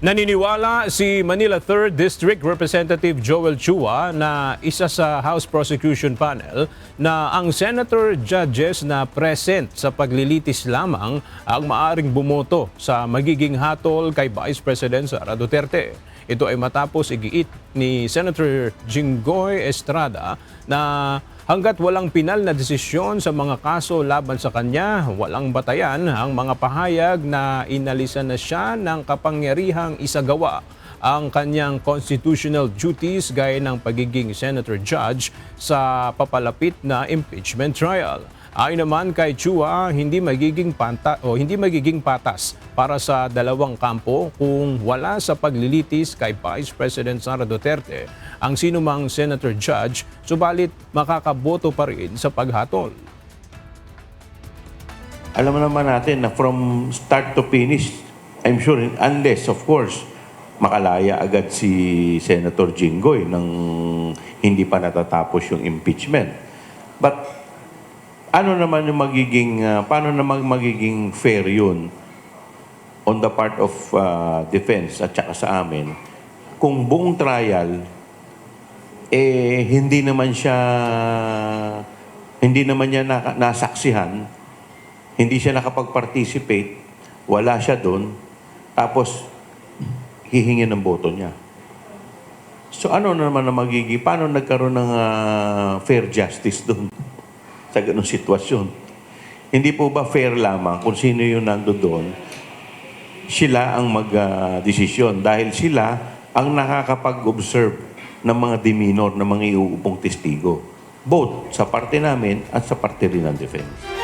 Naniniwala si Manila 3rd District Representative Joel Chua na isa sa House Prosecution Panel na ang senator judges na present sa paglilitis lamang ang maaring bumoto sa magiging hatol kay Vice President Sara Duterte. Ito ay matapos igiit ni Senator Jinggoy Estrada na hanggat walang pinal na desisyon sa mga kaso laban sa kanya, walang batayan ang mga pahayag na inalisan na siya ng kapangyarihang isagawa ang kanyang constitutional duties gaya ng pagiging senator judge sa papalapit na impeachment trial. Ayon naman kay Chua, hindi magiging patas para sa dalawang kampo kung wala sa paglilitis kay Vice President Sara Duterte ang sinumang senator judge, subalit makakaboto pa rin sa paghatol. Alam naman natin na from start to finish, I'm sure, unless of course, makalaya agad si Senator Jinggoy nang hindi pa natatapos yung impeachment. But ano naman yung paano naman magiging fair yun on the part of defense at saka sa amin kung buong trial hindi naman niya nasaksihan, hindi siya nakapag-participate, wala siya doon, tapos hihingi ng boto niya. So ano naman na paano nagkaroon ng fair justice doon sa ganung sitwasyon? Hindi po ba fair lamang kung sino yung nando doon, sila ang mag-desisyon dahil sila ang nakakapag-observe ng mga demeanor ng mga iuupong testigo, both sa parte namin at sa parte rin ng defense.